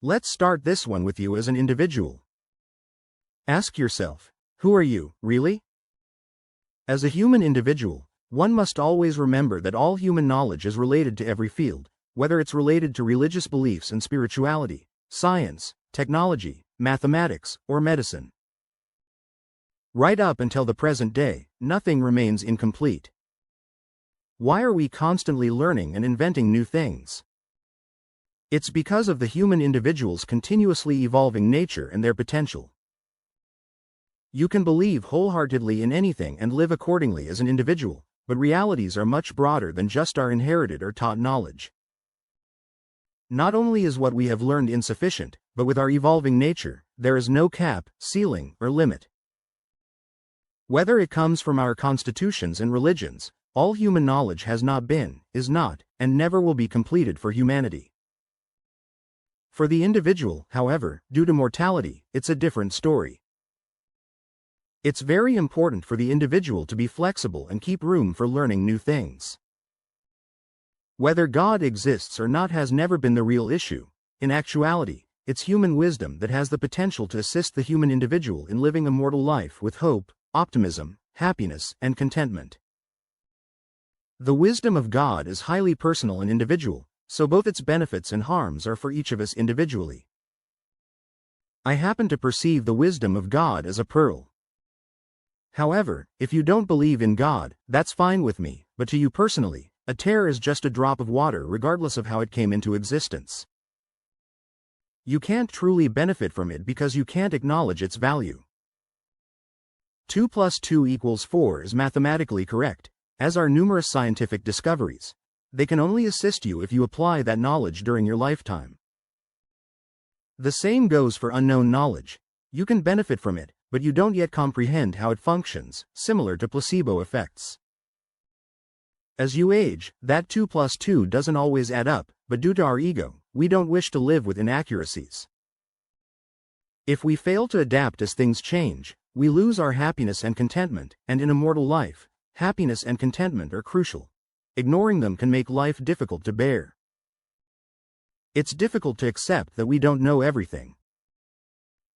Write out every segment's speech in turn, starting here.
Let's start this one with you as an individual. Ask yourself, who are you, really? As a human individual, one must always remember that all human knowledge is related to every field, whether it's related to religious beliefs and spirituality, science, technology, mathematics, or medicine. Right up until the present day, nothing remains incomplete. Why are we constantly learning and inventing new things? It's because of the human individual's continuously evolving nature and their potential. You can believe wholeheartedly in anything and live accordingly as an individual, but realities are much broader than just our inherited or taught knowledge. Not only is what we have learned insufficient, but with our evolving nature, there is no cap, ceiling, or limit. Whether it comes from our constitutions and religions, all human knowledge has not been, is not, and never will be completed for humanity. For the individual, however, due to mortality, it's a different story. It's very important for the individual to be flexible and keep room for learning new things. Whether God exists or not has never been the real issue. In actuality, it's human wisdom that has the potential to assist the human individual in living a mortal life with hope, optimism, happiness, and contentment. The wisdom of God is highly personal and individual, so both its benefits and harms are for each of us individually. I happen to perceive the wisdom of God as a pearl. However, if you don't believe in God, that's fine with me, but to you personally, a tear is just a drop of water regardless of how it came into existence. You can't truly benefit from it because you can't acknowledge its value. 2 + 2 = 4 is mathematically correct, as are numerous scientific discoveries. They can only assist you if you apply that knowledge during your lifetime. The same goes for unknown knowledge. You can benefit from it, but you don't yet comprehend how it functions, similar to placebo effects. As you age, that 2 + 2 doesn't always add up, but due to our ego, we don't wish to live with inaccuracies. If we fail to adapt as things change, we lose our happiness and contentment, and in a mortal life, happiness and contentment are crucial. Ignoring them can make life difficult to bear. It's difficult to accept that we don't know everything.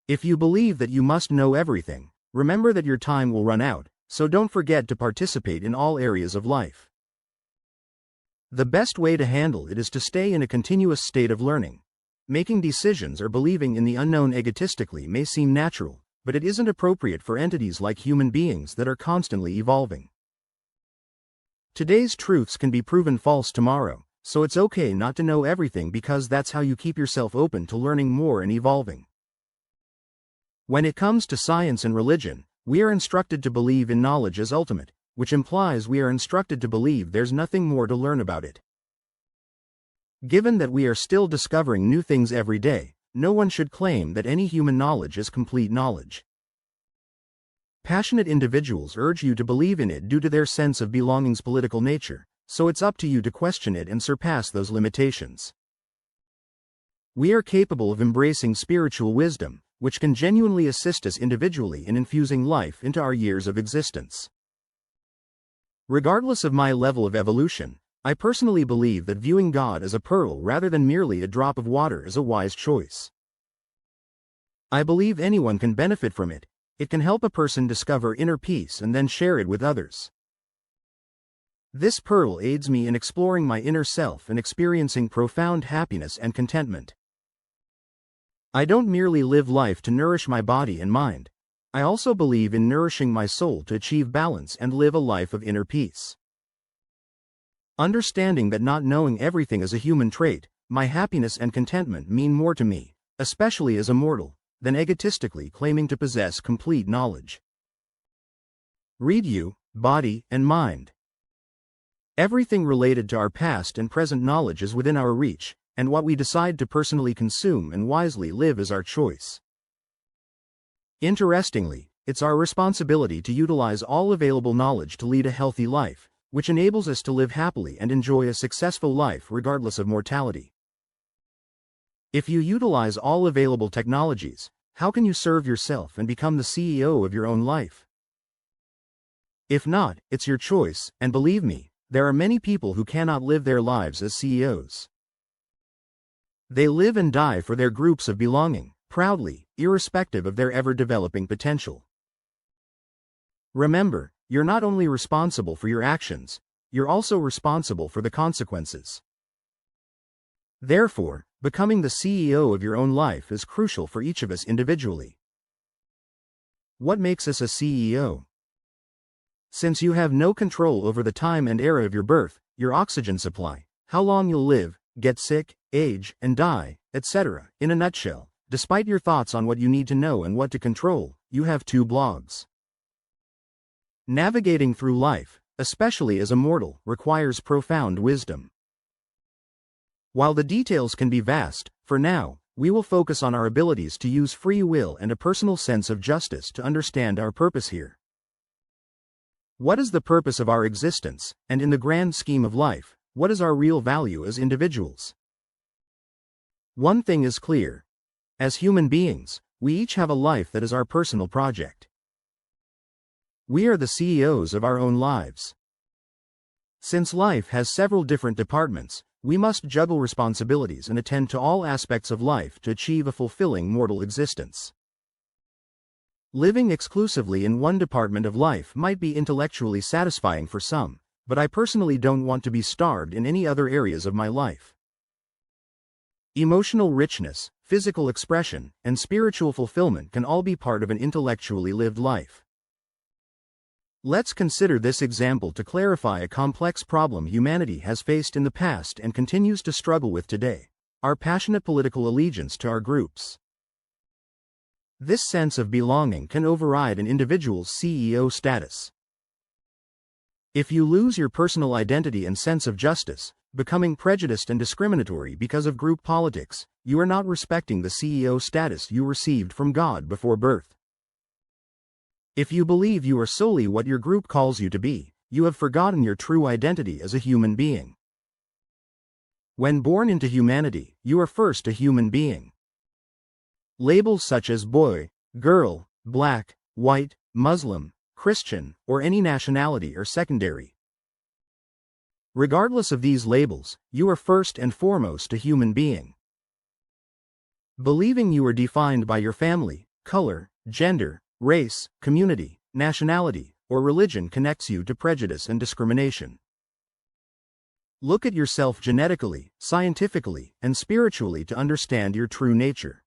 If you believe that you must know everything, remember that your time will run out, so don't forget to participate in all areas of life. The best way to handle it is to stay in a continuous state of learning. Making decisions or believing in the unknown egotistically may seem natural, but it isn't appropriate for entities like human beings that are constantly evolving. Today's truths can be proven false tomorrow, so it's okay not to know everything because that's how you keep yourself open to learning more and evolving. When it comes to science and religion, we are instructed to believe in knowledge as ultimate, which implies we are instructed to believe there's nothing more to learn about it. Given that we are still discovering new things every day, no one should claim that any human knowledge is complete knowledge. Passionate individuals urge you to believe in it due to their sense of belonging's political nature, so it's up to you to question it and surpass those limitations. We are capable of embracing spiritual wisdom, which can genuinely assist us individually in infusing life into our years of existence. Regardless of my level of evolution, I personally believe that viewing God as a pearl rather than merely a drop of water is a wise choice. I believe anyone can benefit from it. It can help a person discover inner peace and then share it with others. This pearl aids me in exploring my inner self and experiencing profound happiness and contentment. I don't merely live life to nourish my body and mind. I also believe in nourishing my soul to achieve balance and live a life of inner peace. Understanding that not knowing everything is a human trait, my happiness and contentment mean more to me, especially as a mortal, than egotistically claiming to possess complete knowledge. Read you, body, and mind. Everything related to our past and present knowledge is within our reach, and what we decide to personally consume and wisely live is our choice. Interestingly, it's our responsibility to utilize all available knowledge to lead a healthy life, which enables us to live happily and enjoy a successful life regardless of mortality. If you utilize all available technologies, how can you serve yourself and become the CEO of your own life? If not, it's your choice, and believe me, there are many people who cannot live their lives as CEOs. They live and die for their groups of belonging, proudly, irrespective of their ever-developing potential. Remember, you're not only responsible for your actions, you're also responsible for the consequences. Therefore, becoming the CEO of your own life is crucial for each of us individually. What makes us a CEO? Since you have no control over the time and era of your birth, your oxygen supply, how long you'll live, get sick, age, and die, etc., in a nutshell, despite your thoughts on what you need to know and what to control, you have two blogs. Navigating through life, especially as a mortal, requires profound wisdom. While the details can be vast, for now, we will focus on our abilities to use free will and a personal sense of justice to understand our purpose here. What is the purpose of our existence, and in the grand scheme of life, what is our real value as individuals? One thing is clear. As human beings, we each have a life that is our personal project. We are the CEOs of our own lives. Since life has several different departments, we must juggle responsibilities and attend to all aspects of life to achieve a fulfilling mortal existence. Living exclusively in one department of life might be intellectually satisfying for some, but I personally don't want to be starved in any other areas of my life. Emotional richness, physical expression, and spiritual fulfillment can all be part of an intellectually lived life. Let's consider this example to clarify a complex problem humanity has faced in the past and continues to struggle with today: our passionate political allegiance to our groups. This sense of belonging can override an individual's CEO status. If you lose your personal identity and sense of justice, becoming prejudiced and discriminatory because of group politics, you are not respecting the CEO status you received from God before birth. If you believe you are solely what your group calls you to be, you have forgotten your true identity as a human being. When born into humanity, you are first a human being. Labels such as boy, girl, black, white, Muslim, Christian, or any nationality are secondary. Regardless of these labels, you are first and foremost a human being. Believing you are defined by your family, color, gender, race, community, nationality, or religion connects you to prejudice and discrimination. Look at yourself genetically, scientifically, and spiritually to understand your true nature.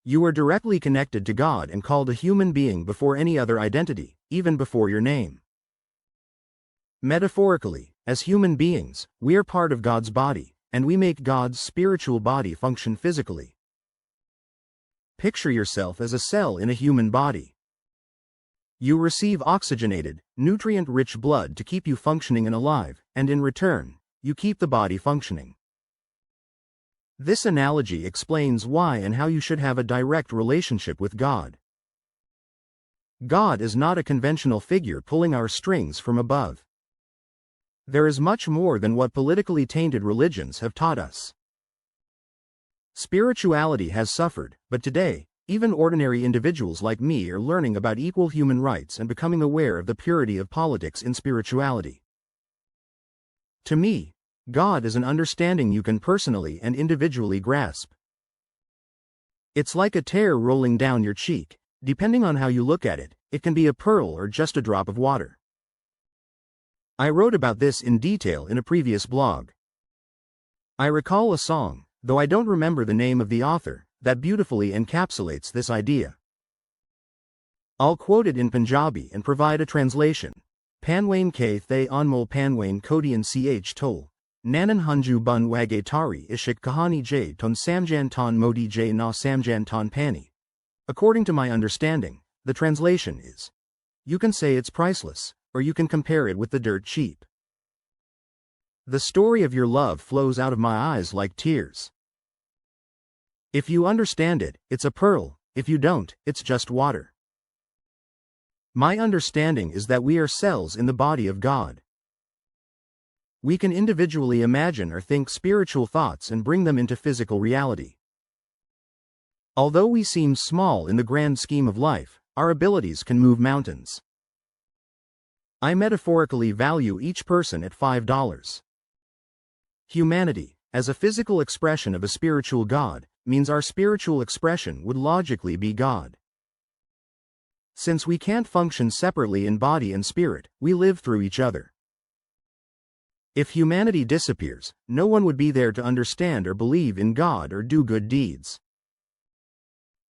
You are directly connected to God and called a human being before any other identity, even before your name. Metaphorically, as human beings, we are part of God's body, and we make God's spiritual body function physically. Picture yourself as a cell in a human body. You receive oxygenated, nutrient-rich blood to keep you functioning and alive, and in return, you keep the body functioning. This analogy explains why and how you should have a direct relationship with God. God is not a conventional figure pulling our strings from above. There is much more than what politically tainted religions have taught us. Spirituality has suffered, but today, even ordinary individuals like me are learning about equal human rights and becoming aware of the purity of politics in spirituality. To me, God is an understanding you can personally and individually grasp. It's like a tear rolling down your cheek. Depending on how you look at it, it can be a pearl or just a drop of water. I wrote about this in detail in a previous blog. I recall a song, though I don't remember the name of the author, that beautifully encapsulates this idea. I'll quote it in Punjabi and provide a translation. Panwain ke the anmol panwain kodian ch tol. Nanan Hanju bun wage tari ishik kahani j ton samjan ton modi j na samjan ton pani. According to my understanding, the translation is: you can say it's priceless, or you can compare it with the dirt cheap. The story of your love flows out of my eyes like tears. If you understand it, it's a pearl; if you don't, it's just water. My understanding is that we are cells in the body of God. We can individually imagine or think spiritual thoughts and bring them into physical reality. Although we seem small in the grand scheme of life, our abilities can move mountains. I metaphorically value each person at $5. Humanity, as a physical expression of a spiritual God, means our spiritual expression would logically be God. Since we can't function separately in body and spirit, we live through each other. If humanity disappears, no one would be there to understand or believe in God or do good deeds.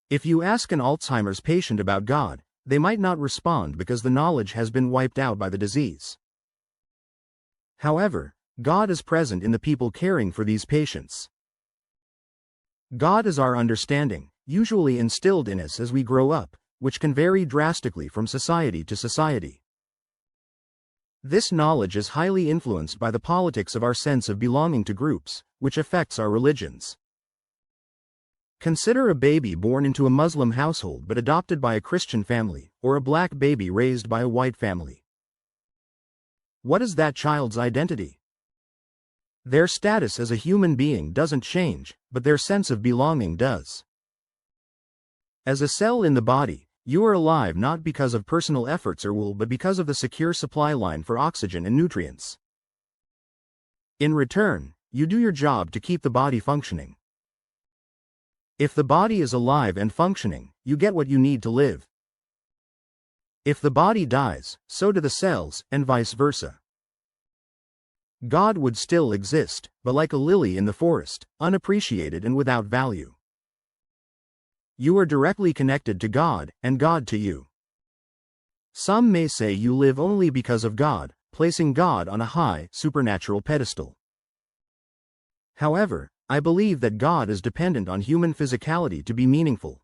If you ask an Alzheimer's patient about God, they might not respond because the knowledge has been wiped out by the disease. However, God is present in the people caring for these patients. God is our understanding, usually instilled in us as we grow up, which can vary drastically from society to society. This knowledge is highly influenced by the politics of our sense of belonging to groups, which affects our religions. Consider a baby born into a Muslim household but adopted by a Christian family, or a black baby raised by a white family. What is that child's identity? Their status as a human being doesn't change, but their sense of belonging does. As a cell in the body, you are alive not because of personal efforts or will but because of the secure supply line for oxygen and nutrients. In return, you do your job to keep the body functioning. If the body is alive and functioning, you get what you need to live. If the body dies, so do the cells, and vice versa. God would still exist, but like a lily in the forest, unappreciated and without value. You are directly connected to God, and God to you. Some may say you live only because of God, placing God on a high, supernatural pedestal. However, I believe that God is dependent on human physicality to be meaningful.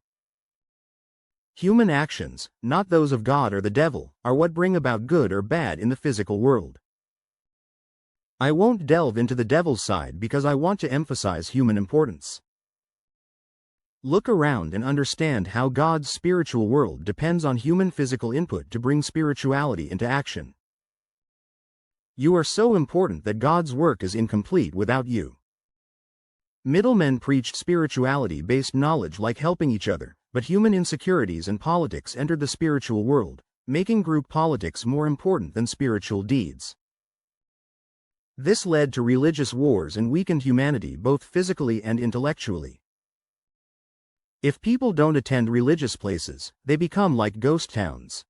Human actions, not those of God or the devil, are what bring about good or bad in the physical world. I won't delve into the devil's side because I want to emphasize human importance. Look around and understand how God's spiritual world depends on human physical input to bring spirituality into action. You are so important that God's work is incomplete without you. Middlemen preached spirituality-based knowledge like helping each other, but human insecurities and politics entered the spiritual world, making group politics more important than spiritual deeds. This led to religious wars and weakened humanity both physically and intellectually. If people don't attend religious places, they become like ghost towns.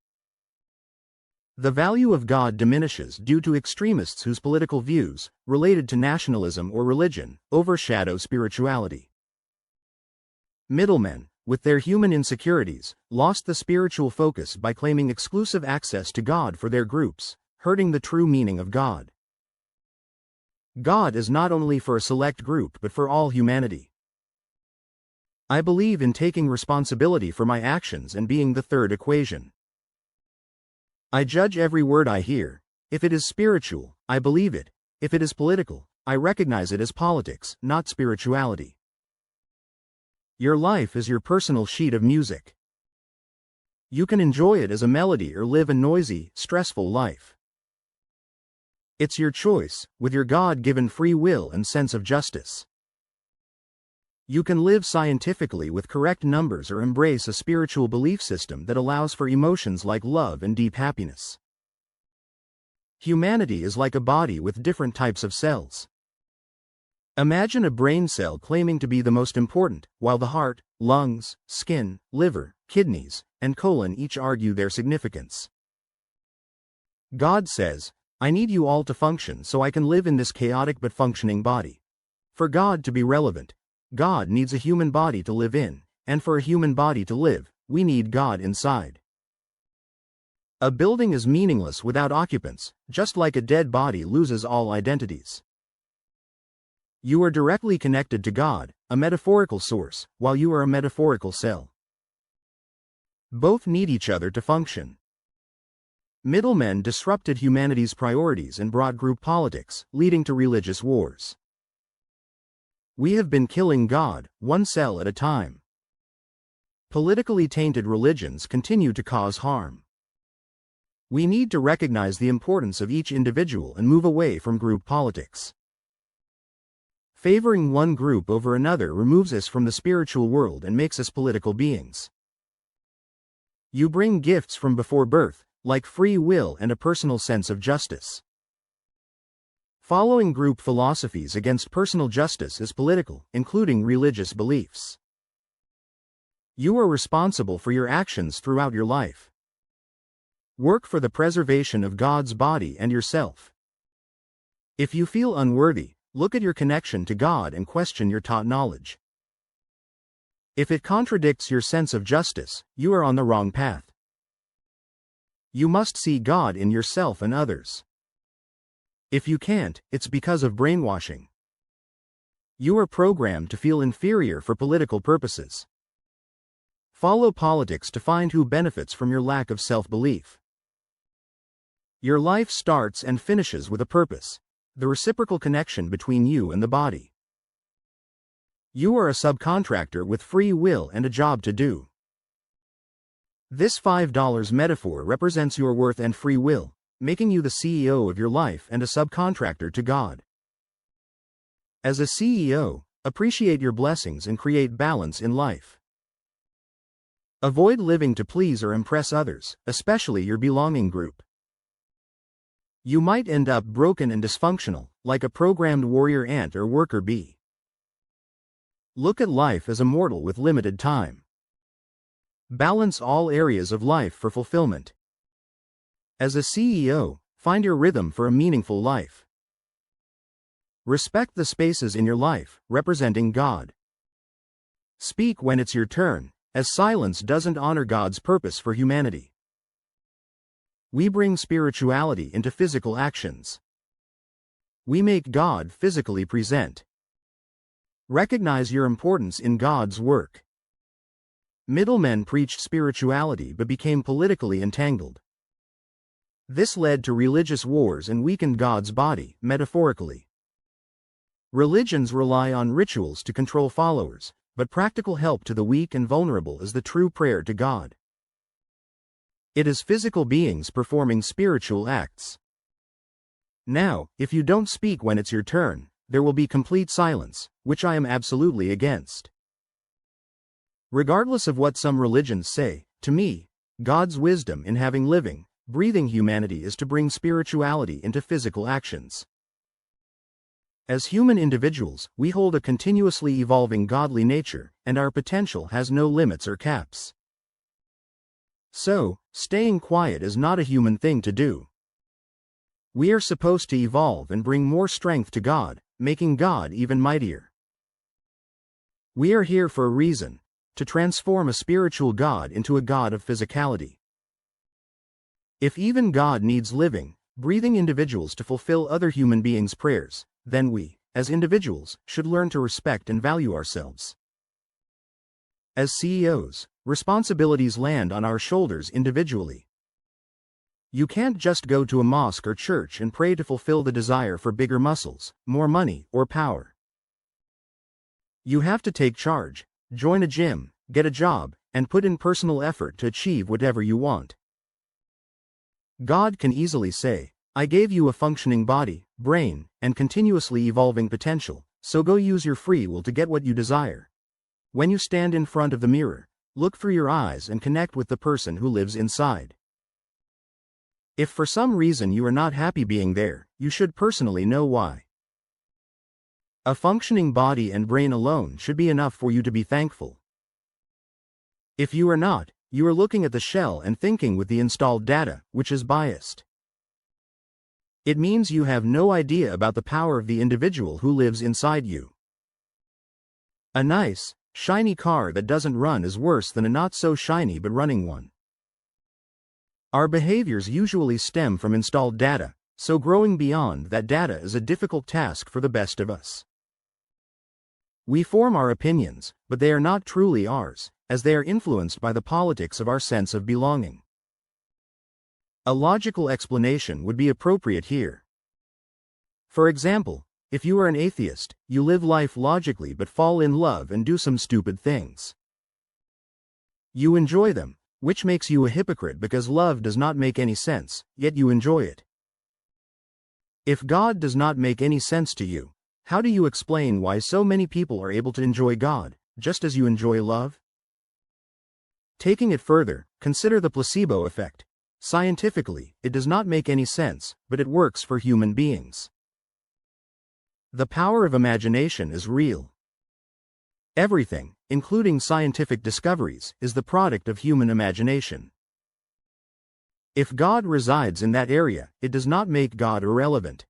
The value of God diminishes due to extremists whose political views, related to nationalism or religion, overshadow spirituality. Middlemen, with their human insecurities, lost the spiritual focus by claiming exclusive access to God for their groups, hurting the true meaning of God. God is not only for a select group but for all humanity. I believe in taking responsibility for my actions and being the third equation. I judge every word I hear. If it is spiritual, I believe it. If it is political, I recognize it as politics, not spirituality. Your life is your personal sheet of music. You can enjoy it as a melody or live a noisy, stressful life. It's your choice, with your God-given free will and sense of justice. You can live scientifically with correct numbers or embrace a spiritual belief system that allows for emotions like love and deep happiness. Humanity is like a body with different types of cells. Imagine a brain cell claiming to be the most important, while the heart, lungs, skin, liver, kidneys, and colon each argue their significance. God says, I need you all to function so I can live in this chaotic but functioning body. For God to be relevant, God needs a human body to live in, and for a human body to live, we need God inside. A building is meaningless without occupants, just like a dead body loses all identities. You are directly connected to God, a metaphorical source, while you are a metaphorical cell. Both need each other to function. Middlemen disrupted humanity's priorities and brought group politics, leading to religious wars. We have been killing God, one cell at a time. Politically tainted religions continue to cause harm. We need to recognize the importance of each individual and move away from group politics. Favoring one group over another removes us from the spiritual world and makes us political beings. You bring gifts from before birth, like free will and a personal sense of justice. Following group philosophies against personal justice is political, including religious beliefs. You are responsible for your actions throughout your life. Work for the preservation of God's body and yourself. If you feel unworthy, look at your connection to God and question your taught knowledge. If it contradicts your sense of justice, you are on the wrong path. You must see God in yourself and others. If you can't, it's because of brainwashing. You are programmed to feel inferior for political purposes. Follow politics to find who benefits from your lack of self-belief. Your life starts and finishes with a purpose, the reciprocal connection between you and the body. You are a subcontractor with free will and a job to do. This $5 metaphor represents your worth and free will, making you the CEO of your life and a subcontractor to God. As a CEO, appreciate your blessings and create balance in life. Avoid living to please or impress others, especially your belonging group. You might end up broken and dysfunctional, like a programmed warrior ant or worker bee. Look at life as a mortal with limited time. Balance all areas of life for fulfillment. As a CEO, find your rhythm for a meaningful life. Respect the spaces in your life, representing God. Speak when it's your turn, as silence doesn't honor God's purpose for humanity. We bring spirituality into physical actions. We make God physically present. Recognize your importance in God's work. Middlemen preached spirituality but became politically entangled. This led to religious wars and weakened God's body, metaphorically. Religions rely on rituals to control followers, but practical help to the weak and vulnerable is the true prayer to God. It is physical beings performing spiritual acts. Now, if you don't speak when it's your turn, there will be complete silence, which I am absolutely against. Regardless of what some religions say, to me, God's wisdom in having living, breathing humanity is to bring spirituality into physical actions. As human individuals, we hold a continuously evolving godly nature, and our potential has no limits or caps. So, staying quiet is not a human thing to do. We are supposed to evolve and bring more strength to God, making God even mightier. We are here for a reason, to transform a spiritual God into a God of physicality. If even God needs living, breathing individuals to fulfill other human beings' prayers, then we, as individuals, should learn to respect and value ourselves. As CEOs, responsibilities land on our shoulders individually. You can't just go to a mosque or church and pray to fulfill the desire for bigger muscles, more money, or power. You have to take charge, join a gym, get a job, and put in personal effort to achieve whatever you want. God can easily say, I gave you a functioning body, brain, and continuously evolving potential, so go use your free will to get what you desire. When you stand in front of the mirror, look through your eyes and connect with the person who lives inside. If for some reason you are not happy being there, you should personally know why. A functioning body and brain alone should be enough for you to be thankful. If you are not, you are looking at the shell and thinking with the installed data, which is biased. It means you have no idea about the power of the individual who lives inside you. A nice, shiny car that doesn't run is worse than a not so shiny but running one. Our behaviors usually stem from installed data, so growing beyond that data is a difficult task for the best of us. We form our opinions, but they are not truly ours, as they are influenced by the politics of our sense of belonging. A logical explanation would be appropriate here. For example, if you are an atheist, you live life logically but fall in love and do some stupid things. You enjoy them, which makes you a hypocrite because love does not make any sense, yet you enjoy it. If God does not make any sense to you, how do you explain why so many people are able to enjoy God, just as you enjoy love? Taking it further, consider the placebo effect. Scientifically, it does not make any sense, but it works for human beings. The power of imagination is real. Everything, including scientific discoveries, is the product of human imagination. If God resides in that area, it does not make God irrelevant.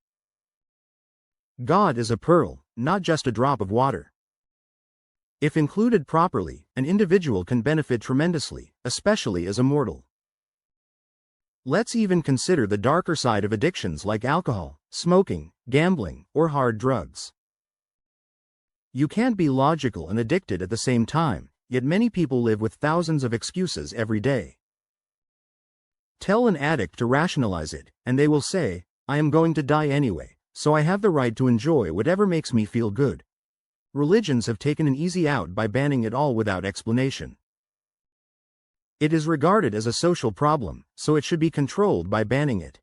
God is a pearl, not just a drop of water. If included properly, an individual can benefit tremendously, especially as a mortal. Let's even consider the darker side of addictions like alcohol, smoking, gambling, or hard drugs. You can't be logical and addicted at the same time, yet many people live with thousands of excuses every day. Tell an addict to rationalize it, and they will say, "I am going to die anyway, so I have the right to enjoy whatever makes me feel good." Religions have taken an easy out by banning it all without explanation. It is regarded as a social problem, so it should be controlled by banning it.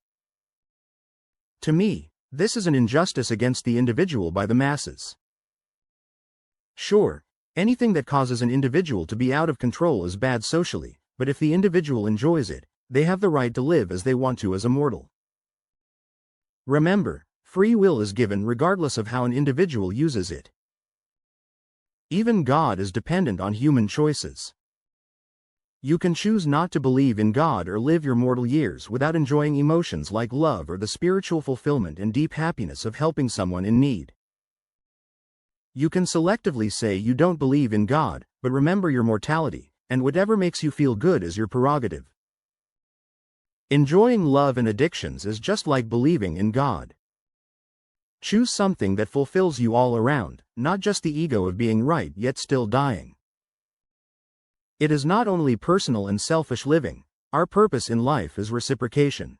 To me, this is an injustice against the individual by the masses. Sure, anything that causes an individual to be out of control is bad socially, but if the individual enjoys it, they have the right to live as they want to as a mortal. Remember, free will is given regardless of how an individual uses it. Even God is dependent on human choices. You can choose not to believe in God or live your mortal years without enjoying emotions like love or the spiritual fulfillment and deep happiness of helping someone in need. You can selectively say you don't believe in God, but remember your mortality, and whatever makes you feel good is your prerogative. Enjoying love and addictions is just like believing in God. Choose something that fulfills you all around, not just the ego of being right yet still dying. It is not only personal and selfish living, our purpose in life is reciprocation.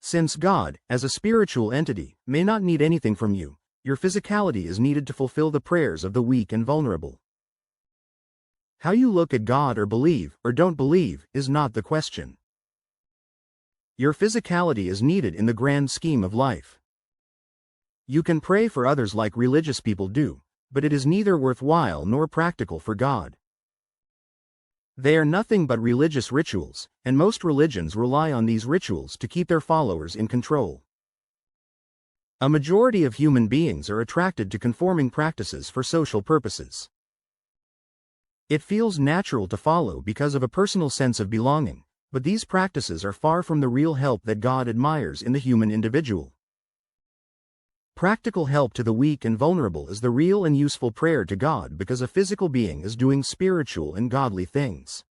Since God, as a spiritual entity, may not need anything from you, your physicality is needed to fulfill the prayers of the weak and vulnerable. How you look at God or believe, or don't believe, is not the question. Your physicality is needed in the grand scheme of life. You can pray for others like religious people do, but it is neither worthwhile nor practical for God. They are nothing but religious rituals, and most religions rely on these rituals to keep their followers in control. A majority of human beings are attracted to conforming practices for social purposes. It feels natural to follow because of a personal sense of belonging, but these practices are far from the real help that God admires in the human individual. Practical help to the weak and vulnerable is the real and useful prayer to God because a physical being is doing spiritual and godly things.